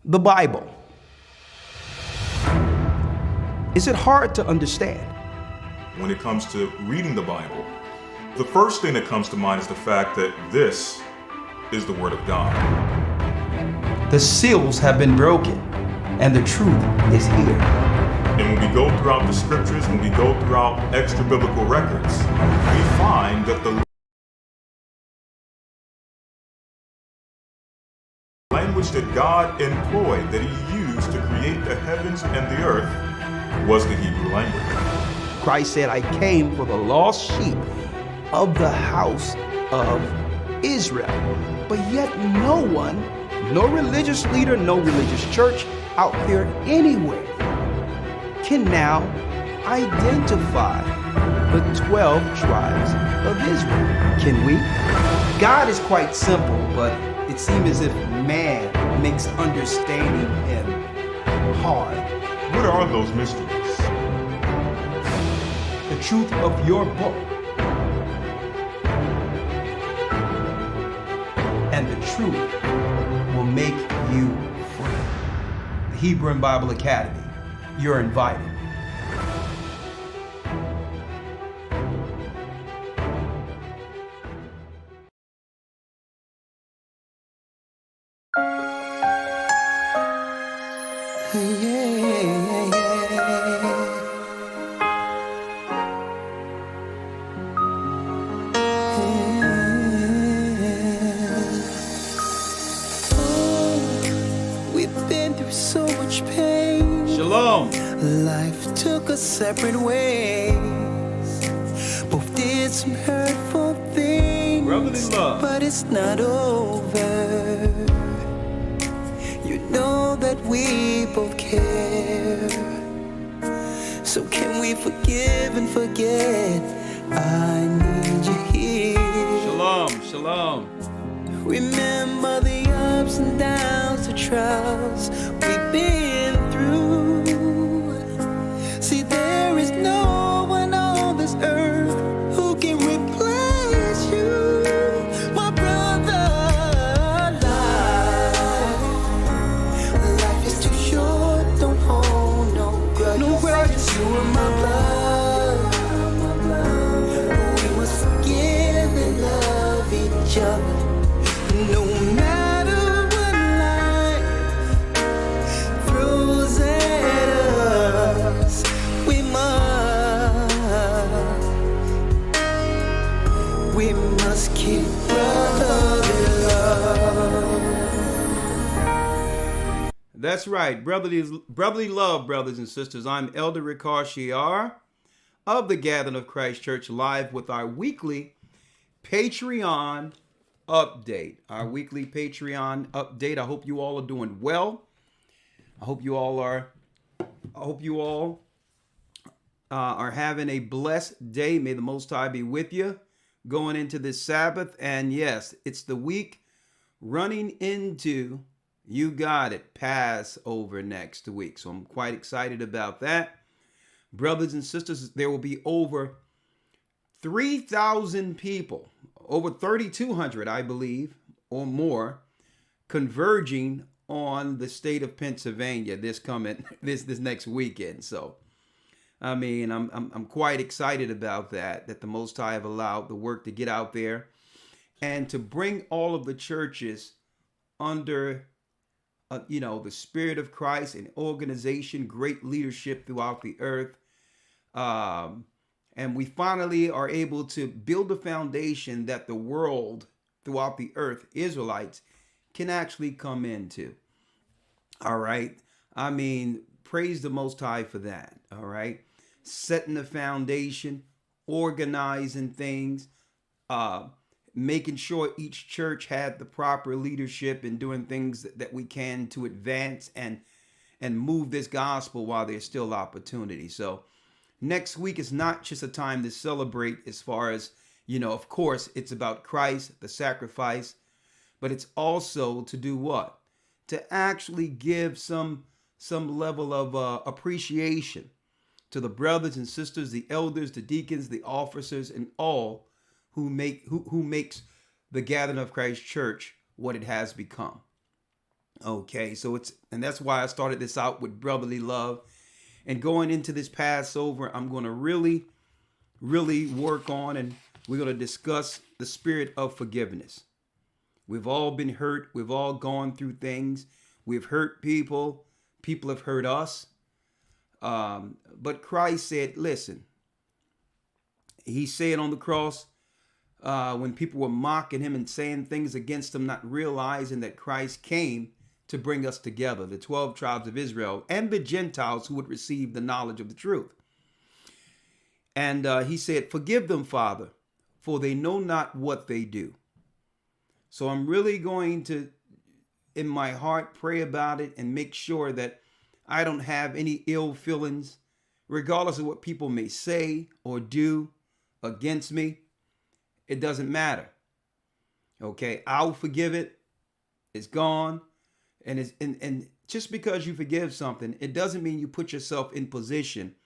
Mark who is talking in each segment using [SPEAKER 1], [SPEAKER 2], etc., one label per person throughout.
[SPEAKER 1] The Bible. Is it hard to understand?
[SPEAKER 2] When it comes to reading the Bible, the first thing that comes to mind is the fact that this is the Word of God.
[SPEAKER 1] The seals have been broken, and the truth is here.
[SPEAKER 2] And when we go throughout the scriptures, when we go throughout extra biblical records, we find that the language that God employed, that He used to create the heavens and the earth, was the Hebrew language.
[SPEAKER 1] Christ said, I came for the lost sheep of the house of Israel. But yet no one, no religious leader, no religious church out there anywhere can now identify the 12 tribes of Israel. Can we? God is quite simple, but it seems as if man makes understanding Him hard.
[SPEAKER 2] What are those mysteries?
[SPEAKER 1] The truth of your book and the truth will make you free. The Hebrew and Bible Academy. You're invited.
[SPEAKER 3] So much pain.
[SPEAKER 1] Shalom.
[SPEAKER 3] Life took us separate ways. Both did some hurtful things.
[SPEAKER 1] Brotherly love.
[SPEAKER 3] But it's not over. You know that we both care. So can we forgive and forget? I need you here.
[SPEAKER 1] Shalom. Shalom.
[SPEAKER 3] Remember the ups and downs, the trials we've been through. See, there is no one on this earth who can replace you, my brother. Life is too short, don't hold no grudges.
[SPEAKER 1] No grudges.
[SPEAKER 3] You are my blood. We must forgive and love each other. No matter what life throws at us, we must keep brotherly love.
[SPEAKER 1] That's right, brotherly love, brothers and sisters. I'm Elder Rawchaa of the Gathering of Christ Church, live with our weekly Patreon update. Our weekly Patreon update. I hope you all are doing well. I hope you all are having a blessed day. May the Most High be with you going into this Sabbath. And yes, it's the week running into, you got it, Passover next week. So I'm quite excited about that. Brothers and sisters, there will be over 3,000 people, over 3,200, I believe, or more, converging on the state of Pennsylvania this next weekend. So, I mean, I'm quite excited about that the Most High have allowed the work to get out there and to bring all of the churches under, the Spirit of Christ and organization, great leadership throughout the earth. And we finally are able to build a foundation that the world throughout the earth, Israelites, can actually come into. All right. I mean, praise the Most High for that. All right. Setting the foundation, organizing things, making sure each church had the proper leadership and doing things that we can to advance and move this gospel while there's still opportunity. So next week is not just a time to celebrate as far as, of course, it's about Christ, the sacrifice, but it's also to do what? To actually give some level of appreciation to the brothers and sisters, the elders, the deacons, the officers, and all who makes the Gathering of Christ Church what it has become. Okay, so and that's why I started this out with brotherly love. And going into this Passover, I'm going to really work on, and we're going to discuss the spirit of forgiveness. We've all been hurt. We've all gone through things. We've hurt people. People have hurt us. But Christ said, listen, he said on the cross, when people were mocking him and saying things against him, not realizing that Christ came to bring us together, the 12 tribes of Israel and the Gentiles who would receive the knowledge of the truth. And he said, forgive them, Father, for they know not what they do. So I'm really going to, in my heart, pray about it and make sure that I don't have any ill feelings, regardless of what people may say or do against me. It doesn't matter. Okay, I'll forgive it. It's gone. And just because you forgive something, it doesn't mean you put yourself in position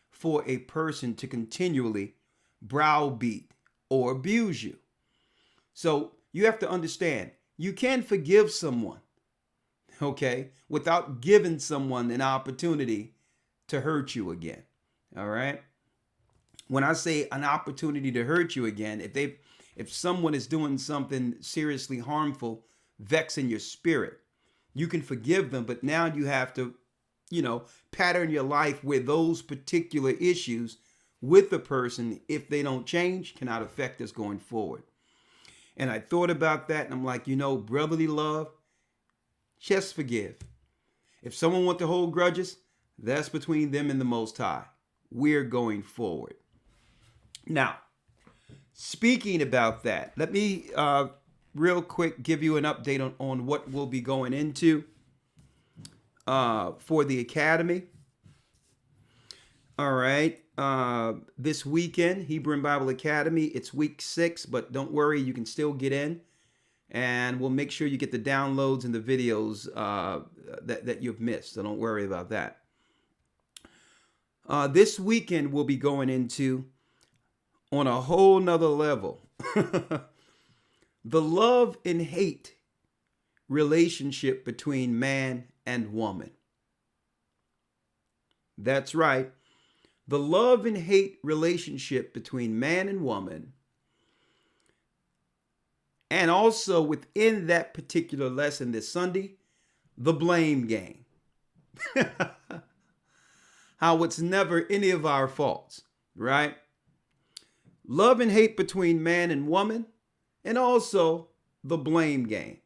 [SPEAKER 1] for a person to continually browbeat or abuse you. So you have to understand, you can forgive someone, okay, without giving someone an opportunity to hurt you again. All right. When I say an opportunity to hurt you again, if someone is doing something seriously harmful, vexing your spirit, you can forgive them, but now you have to, pattern your life where those particular issues with the person, if they don't change, cannot affect us going forward. And I thought about that, and I'm like, brotherly love, just forgive. If someone wants to hold grudges, that's between them and the Most High. We're going forward. Now, speaking about that, let me real quick give you an update on what we'll be going into for the Academy. All right. This weekend, Hebrew and Bible Academy, it's week 6, but don't worry, you can still get in. And we'll make sure you get the downloads and the videos that you've missed. So don't worry about that. This weekend, we'll be going into, on a whole nother level, the love and hate relationship between man and woman. That's right. The love and hate relationship between man and woman. And also within that particular lesson this Sunday, the blame game. How it's never any of our faults, right? Love and hate between man and woman, and also the blame game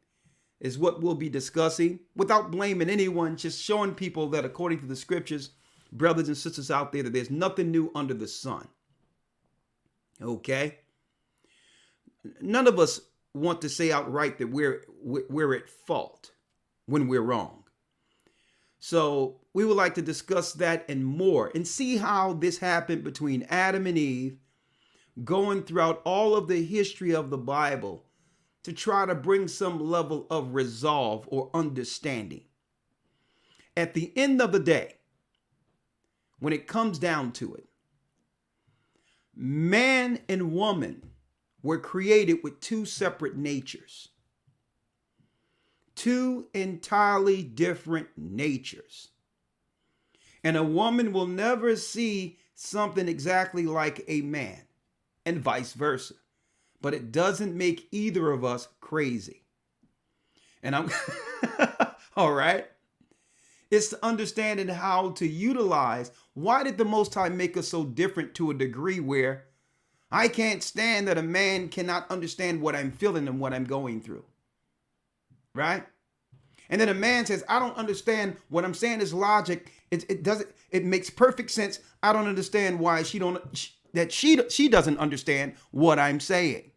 [SPEAKER 1] is what we'll be discussing without blaming anyone, just showing people that according to the scriptures, brothers and sisters out there, that there's nothing new under the sun. Okay? None of us want to say outright that we're at fault when we're wrong. So we would like to discuss that and more and see how this happened between Adam and Eve, going throughout all of the history of the Bible to try to bring some level of resolve or understanding. At the end of the day, when it comes down to it, man and woman were created with two separate natures. Two entirely different natures. And a woman will never see something exactly like a man, and vice versa. But it doesn't make either of us crazy. And I'm all right. It's understanding how to utilize. Why did the Most High make us so different to a degree where I can't stand that a man cannot understand what I'm feeling and what I'm going through? Right? And then a man says, I don't understand what I'm saying is logic. It makes perfect sense. I don't understand why she doesn't understand what I'm saying.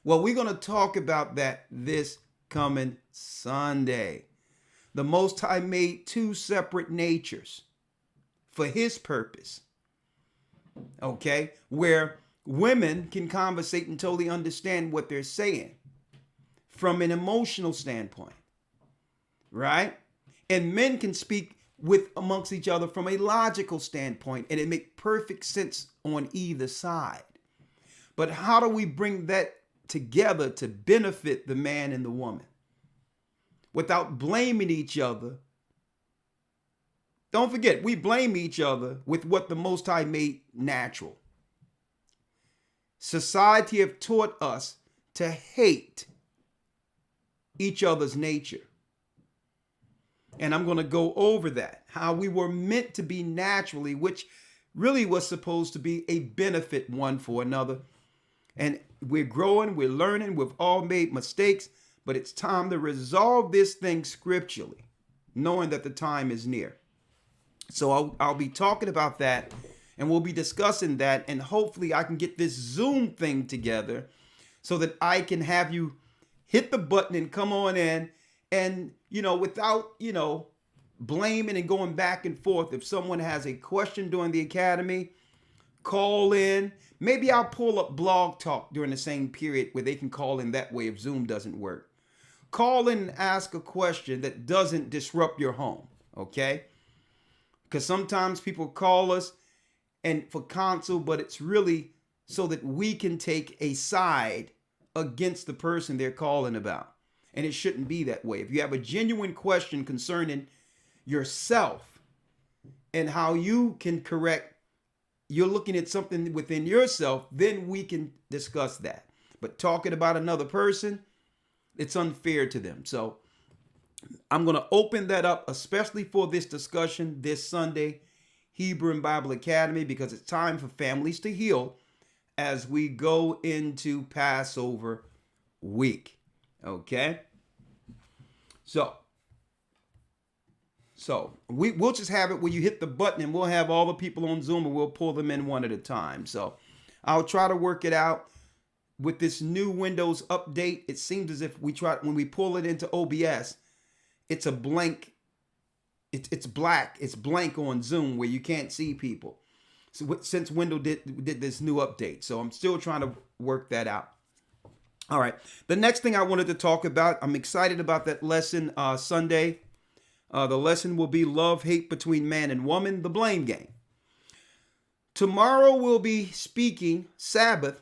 [SPEAKER 1] Well, we're going to talk about that this coming Sunday. The Most High made two separate natures for his purpose. Okay? Where women can conversate and totally understand what they're saying from an emotional standpoint. Right? And men can speak with amongst each other from a logical standpoint, and it makes perfect sense on either side. But how do we bring that together to benefit the man and the woman? without blaming each other. Don't forget, we blame each other with what the Most High made natural. Society have taught us to hate each other's nature. And I'm going to go over that, how we were meant to be naturally, which really was supposed to be a benefit one for another. And we're growing, we're learning, we've all made mistakes, but it's time to resolve this thing scripturally, knowing that the time is near. So I'll be talking about that, and we'll be discussing that, and hopefully I can get this Zoom thing together so that I can have you hit the button and come on in, and, without, blaming and going back and forth. If someone has a question during the academy, call in. Maybe I'll pull up Blog Talk during the same period where they can call in that way if Zoom doesn't work. Call in and ask a question that doesn't disrupt your home, okay? Because sometimes people call us and for counsel, but it's really so that we can take a side against the person they're calling about. And it shouldn't be that way. If you have a genuine question concerning yourself and how you can correct, you're looking at something within yourself, then we can discuss that. But talking about another person, it's unfair to them. So I'm going to open that up, especially for this discussion this Sunday, Hebrew and Bible Academy, because it's time for families to heal as we go into Passover week. Okay? So we'll just have it where you hit the button and we'll have all the people on Zoom and we'll pull them in one at a time. So I'll try to work it out. With this new Windows update, it seems as if when we pull it into OBS, it's a blank. It's black. It's blank on Zoom where you can't see people. So since Windows did this new update, so I'm still trying to work that out. All right. The next thing I wanted to talk about, I'm excited about that lesson Sunday. The lesson will be love, hate between man and woman, the blame game. Tomorrow we'll be speaking Sabbath.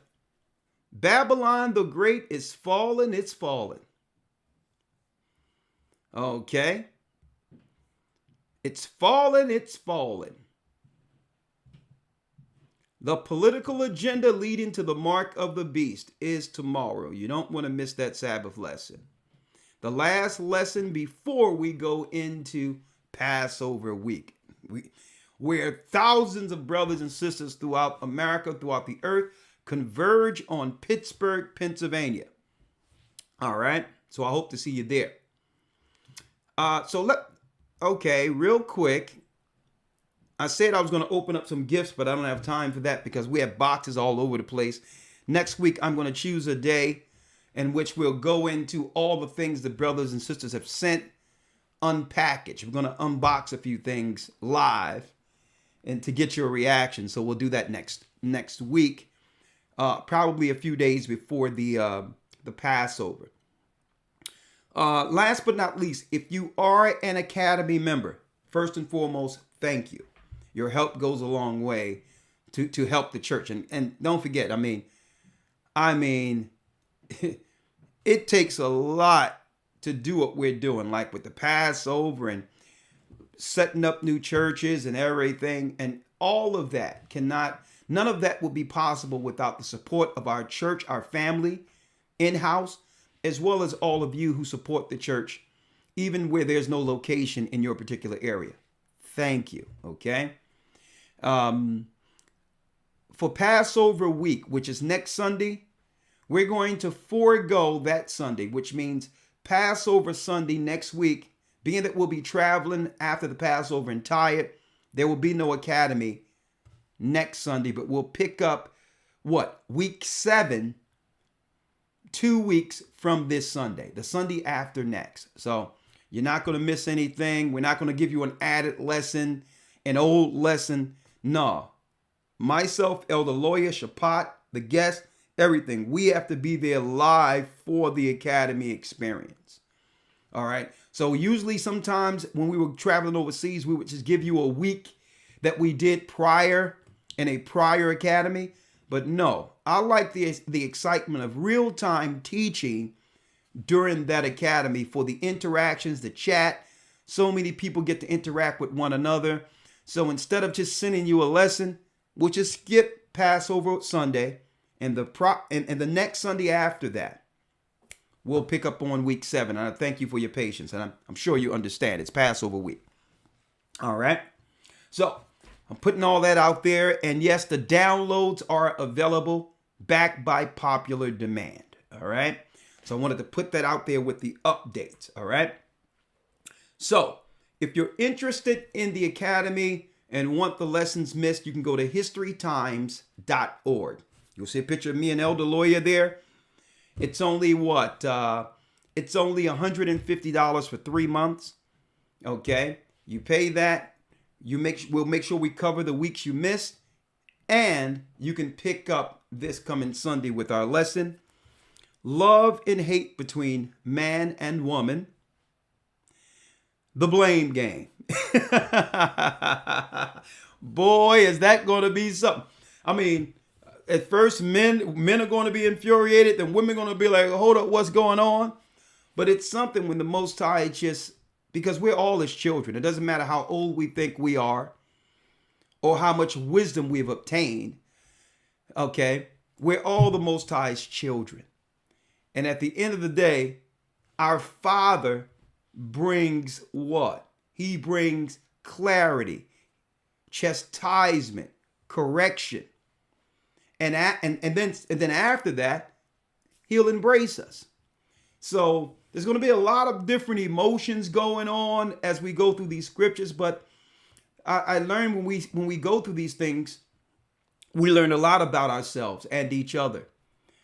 [SPEAKER 1] Babylon the Great is fallen, it's fallen. Okay. It's fallen, it's fallen. The political agenda leading to the mark of the beast is tomorrow. You don't want to miss that Sabbath lesson. The last lesson before we go into Passover week, where thousands of brothers and sisters throughout America, throughout the earth, converge on Pittsburgh, Pennsylvania. All right. So I hope to see you there. Okay, real quick. I said I was going to open up some gifts, but I don't have time for that because we have boxes all over the place. Next week, I'm going to choose a day in which we'll go into all the things that brothers and sisters have sent unpackaged. We're going to unbox a few things live and to get your reaction. So we'll do that next week, probably a few days before the Passover. Last but not least, if you are an Academy member, first and foremost, thank you. Your help goes a long way to help the church. And don't forget, I mean, it takes a lot to do what we're doing, like with the Passover and setting up new churches and everything. And all of that none of that would be possible without the support of our church, our family, in-house, as well as all of you who support the church, even where there's no location in your particular area. Thank you. Okay. For Passover week, which is next Sunday, we're going to forego that Sunday, which means Passover Sunday next week, being that we'll be traveling after the Passover and tired, there will be no academy next Sunday, but we'll pick up week 7, 2 weeks from this Sunday, the Sunday after next. So you're not going to miss anything. We're not going to give you an added lesson, an old lesson. No. Myself, Elder Lawya, Shapat, the guest, everything. We have to be there live for the academy experience. All right. So usually sometimes when we were traveling overseas, we would just give you a week that we did prior in a prior academy. But no, I like the excitement of real-time teaching during that academy for the interactions, the chat. So many people get to interact with one another. So instead of just sending you a lesson, we'll just skip Passover Sunday and the next Sunday after that, we'll pick up on week 7. And I thank you for your patience. And I'm sure you understand it's Passover week. All right. So I'm putting all that out there. And yes, the downloads are available, backed by popular demand. All right. So I wanted to put that out there with the updates. All right. So if you're interested in the academy and want the lessons missed, you can go to historytimes.org. You'll see a picture of me and Elder Lawya there. It's only what? It's only $150 for 3 months. Okay. You pay that. We'll make sure we cover the weeks you missed. And you can pick up this coming Sunday with our lesson. Love and hate between man and woman. The blame game. Boy, is that going to be something. I mean, at first men are going to be infuriated, then women are going to be like, hold up, what's going on? But it's something when the Most High just, because we're all his children. It doesn't matter how old we think we are or how much wisdom we've obtained. Okay, we're all the Most High's children. And at the end of the day, our Father brings what? He brings clarity, chastisement, correction. And then after that, he'll embrace us. So there's going to be a lot of different emotions going on as we go through these scriptures. But I learned when we go through these things, we learn a lot about ourselves and each other.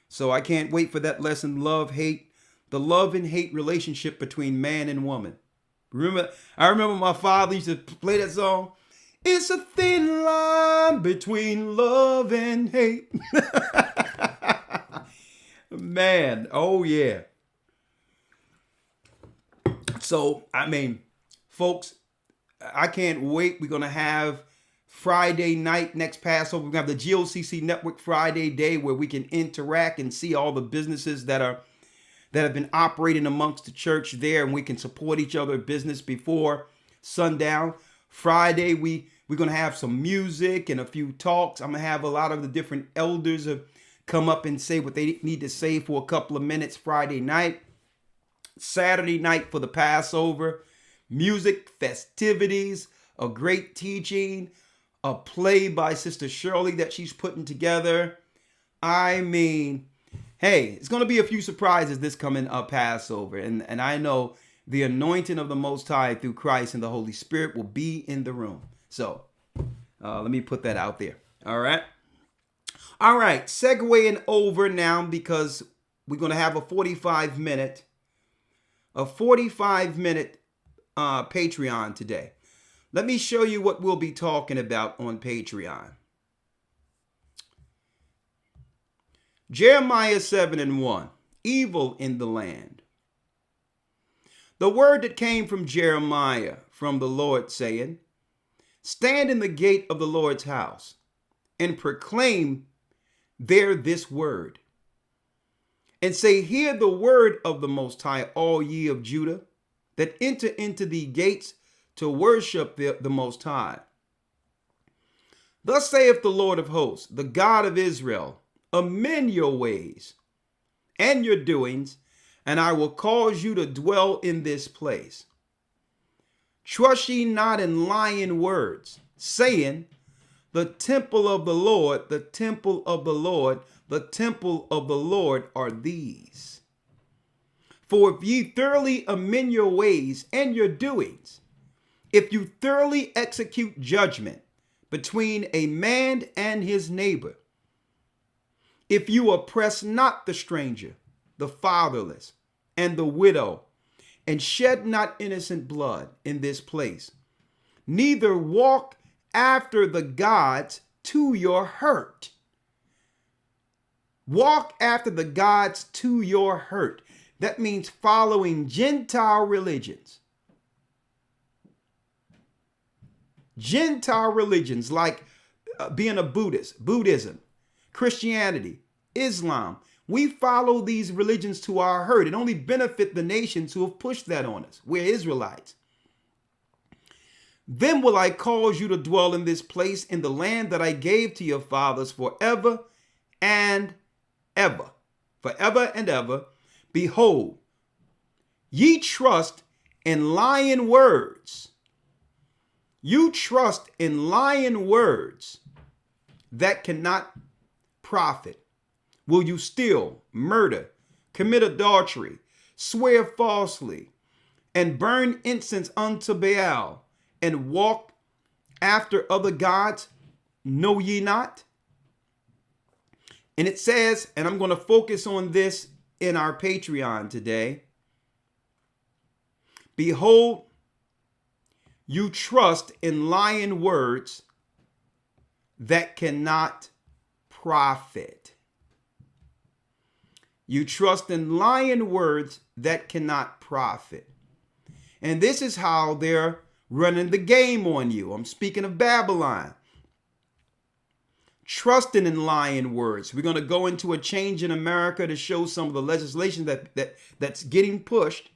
[SPEAKER 1] So I can't wait for that lesson, love, hate, the love and hate relationship between man and woman. I remember my father used to play that song. It's a thin line between love and hate. Man, oh yeah. So, I mean, folks, I can't wait. We're going to have Friday night, next Passover. We're going to have the GOCC Network Friday day where we can interact and see all the businesses that have been operating amongst the church there, and we can support each other's business before sundown. Friday, we're going to have some music and a few talks. I'm going to have a lot of the different elders come up and say what they need to say for a couple of minutes Friday night. Saturday night for the Passover, music, festivities, a great teaching, a play by Sister Shirley that she's putting together. I mean, hey, it's going to be a few surprises this coming Passover. And I know the anointing of the Most High through Christ and the Holy Spirit will be in the room. So let me put that out there. All right. All right. Segueing over now because we're going to have a 45-minute Patreon today. Let me show you what we'll be talking about on Patreon. Jeremiah 7:1, evil in the land. The word that came from Jeremiah from the Lord saying, stand in the gate of the Lord's house and proclaim there this word. And say, hear the word of the Most High, all ye of Judah, that enter into the gates to worship the Most High. Thus saith the Lord of hosts, the God of Israel, amend your ways and your doings, and I will cause you to dwell in this place. Trust ye not in lying words, saying, the temple of the Lord, the temple of the Lord, the temple of the Lord are these. For if ye thoroughly amend your ways and your doings, if you thoroughly execute judgment between a man and his neighbor, if you oppress not the stranger, the fatherless, and the widow, and shed not innocent blood in this place, neither walk after the gods to your hurt. Walk after the gods to your hurt. That means following Gentile religions. Gentile religions like being a Buddhist, Buddhism, Christianity, Islam. We follow these religions to our hurt. It only benefit the nations who have pushed that on us. We're Israelites. Then will I cause you to dwell in this place, in the land that I gave to your fathers forever and ever. Forever and ever. Behold, ye trust in lying words. You trust in lying words that cannot profit. Will you steal, murder, commit adultery, swear falsely, and burn incense unto Baal, and walk after other gods? Know ye not? And it says, and I'm going to focus on this in our Patreon today. Behold, you trust in lying words that cannot profit. You trust in lying words that cannot profit. And this is how they're running the game on you. I'm speaking of Babylon. Trusting in lying words. We're going to go into a change in America to show some of the legislation that's getting pushed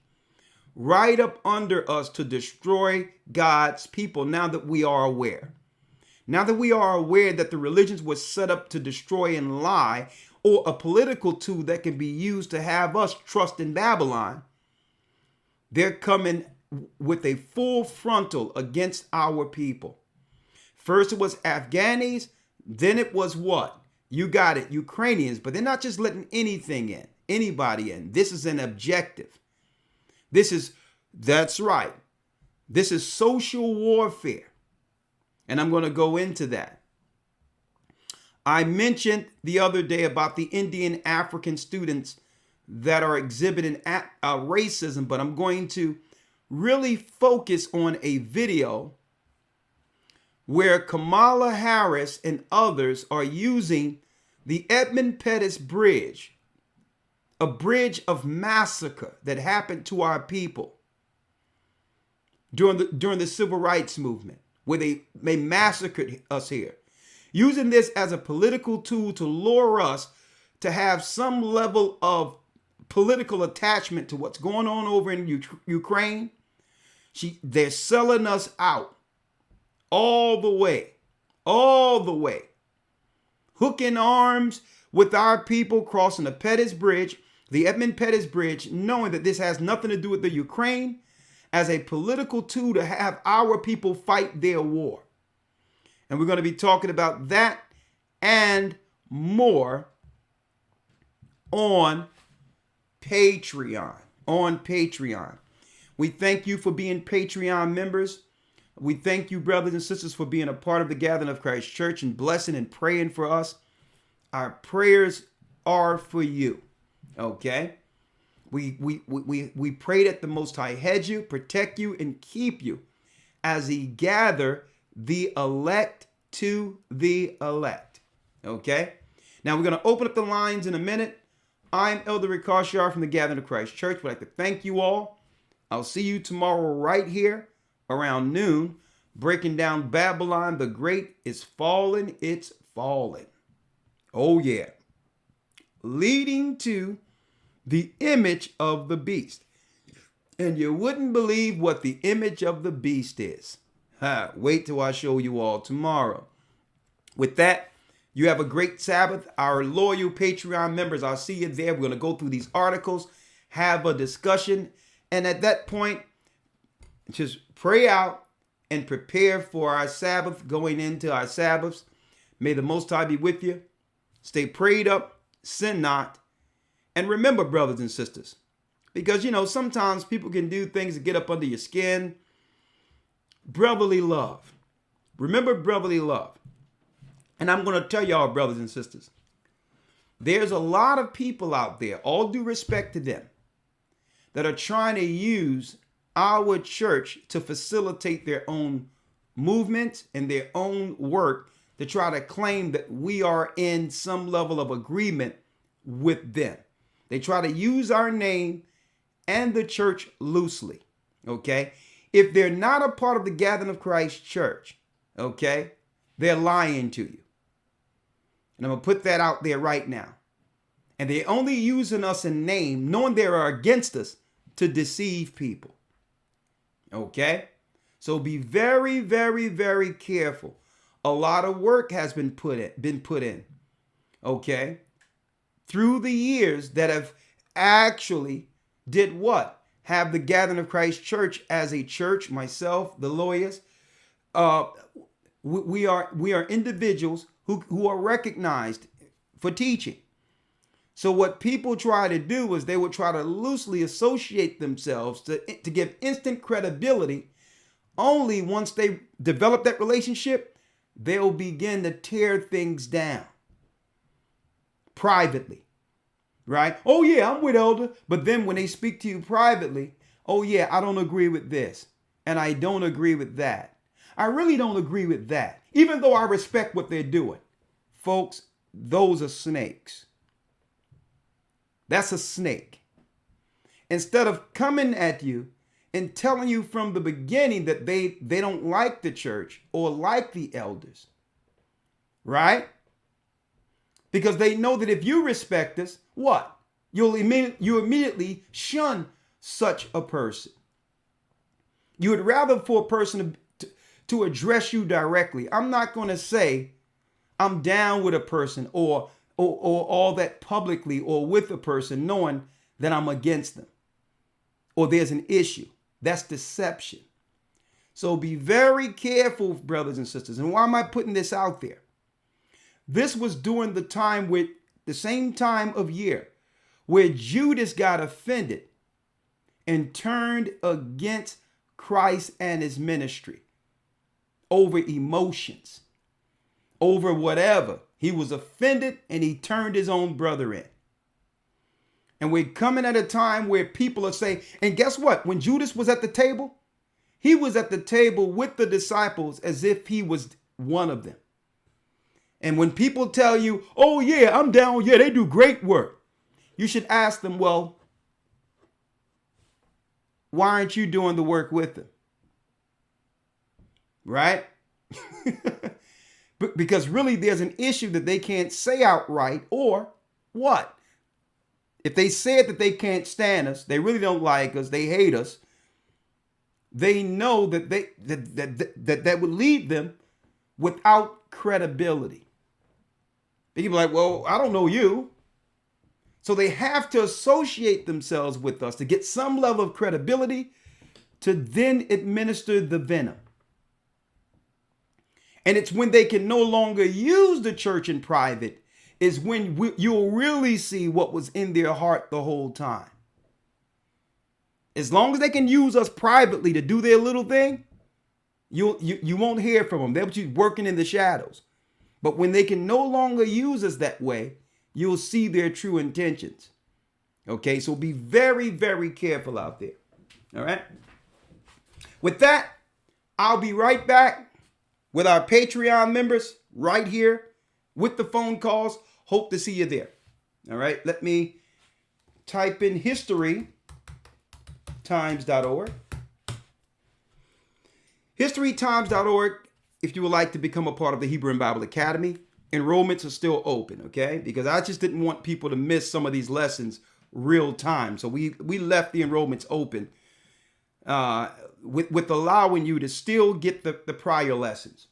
[SPEAKER 1] right up under us to destroy God's people, now that we are aware. Now that we are aware that the religions were set up to destroy and lie, or a political tool that can be used to have us trust in Babylon, they're coming with a full frontal against our people. First it was Afghanis, then it was what? You got it, Ukrainians, but they're not just letting anything in, anybody in. This is an objective. That's right. This is social warfare. And I'm going to go into that. I mentioned the other day about the Indian African students that are exhibiting racism, but I'm going to really focus on a video where Kamala Harris and others are using the Edmund Pettus Bridge, a bridge of massacre that happened to our people during the civil rights movement, where they massacred us here, using this as a political tool to lure us to have some level of political attachment to what's going on over in Ukraine. They're selling us out all the way, hooking arms with our people, crossing the Pettus Bridge, the Edmund Pettus Bridge, knowing that this has nothing to do with the Ukraine, as a political tool to have our people fight their war. And we're going to be talking about that and more on Patreon. We thank you for being Patreon members. We thank you, brothers and sisters, for being a part of the Gathering of Christ Church and blessing and praying for us. Our prayers are for you. Okay? We pray that the Most High hedge you, protect you, and keep you as He gather the elect to the elect. Okay? Now we're going to open up the lines in a minute. I'm Elder Rawchaa from the Gathering of Christ Church. I'd like to thank you all. I'll see you tomorrow right here around noon, breaking down Babylon the Great is fallen. It's fallen. Oh yeah. Leading to the image of the beast. And you wouldn't believe what the image of the beast is. Wait till I show you all tomorrow. With that, you have a great Sabbath. Our loyal Patreon members, I'll see you there. We're going to go through these articles, have a discussion, and at that point, just pray out and prepare for our Sabbath, going into our Sabbaths. May the Most High be with you. Stay prayed up, sin not. And remember, brothers and sisters, because, sometimes people can do things to get up under your skin. Brotherly love. Remember brotherly love. And I'm going to tell y'all, brothers and sisters, there's a lot of people out there, all due respect to them, that are trying to use our church to facilitate their own movement and their own work to try to claim that we are in some level of agreement with them. They try to use our name and the church loosely, okay? If they're not a part of the Gathering of Christ Church, okay, they're lying to you. And I'm going to put that out there right now. And they're only using us in name, knowing they are against us, to deceive people. Okay? So be very, very, very careful. A lot of work has been put in. Okay? Through the years that have actually did what? Have the Gathering of Christ Church as a church, myself, the lawyers. We are individuals who are recognized for teaching. So what people try to do is they would try to loosely associate themselves to give instant credibility. Only once they develop that relationship, they'll begin to tear things down privately, right? Oh yeah, I'm with Elder. But then when they speak to you privately, oh yeah, I don't agree with this. And I don't agree with that. I really don't agree with that, even though I respect what they're doing. Folks, those are snakes. That's a snake. Instead of coming at you and telling you from the beginning that they don't like the church or like the elders, right? Because they know that if you respect us, what? You immediately shun such a person. You would rather for a person to address you directly. I'm not going to say I'm down with a person or all that publicly or with a person knowing that I'm against them or there's an issue. That's deception. So be very careful, brothers and sisters. And why am I putting this out there? This was during the time with the same time of year where Judas got offended and turned against Christ and his ministry over emotions, over whatever. He was offended and he turned his own brother in. And we're coming at a time where people are saying, and guess what? When Judas was at the table, he was at the table with the disciples as if he was one of them. And when people tell you, oh yeah, I'm down, yeah, they do great work, you should ask them, well, why aren't you doing the work with them? Right? Because really there's an issue that they can't say outright, or what? If they said that they can't stand us, they really don't like us, they hate us, they know that that would leave them without credibility. People are like, well, I don't know you. So they have to associate themselves with us to get some level of credibility to then administer the venom. And it's when they can no longer use the church in private is when you'll really see what was in their heart the whole time. As long as they can use us privately to do their little thing, you won't hear from them. They'll be working in the shadows. But when they can no longer use us that way, you'll see their true intentions. Okay, so be very, very careful out there. All right. With that, I'll be right back with our Patreon members right here with the phone calls. Hope to see you there. All right, let me type in historytimes.org. Historytimes.org if you would like to become a part of the Hebrew and Bible Academy. Enrollments are still open, okay? Because I just didn't want people to miss some of these lessons real time. So we left the enrollments open with allowing you to still get the prior lessons.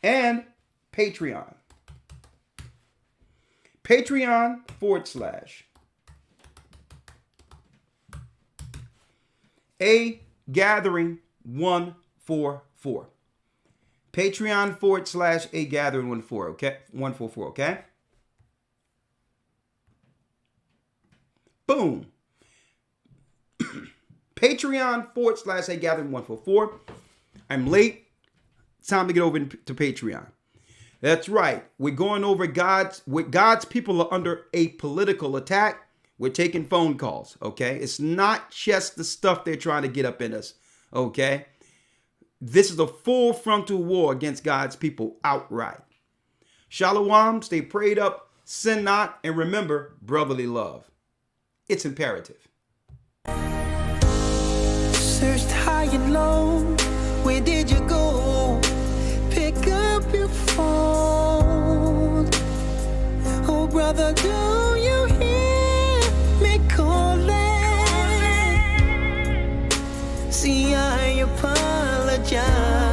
[SPEAKER 1] And Patreon. Patreon / A Gathering 144. Patreon / A Gathering 144, okay? 144, okay? Boom. Patreon / A Gathering 144. I'm late. It's time to get over to Patreon. That's right. We're going over God's people are under a political attack. We're taking phone calls, okay? It's not just the stuff they're trying to get up in us, okay? This is a full frontal war against God's people outright. Shalom, stay prayed up, sin not, and remember brotherly love. It's imperative.
[SPEAKER 3] Searched high and low, where did you go? Pick up your phone. Oh, brother, do you hear? See, I apologize.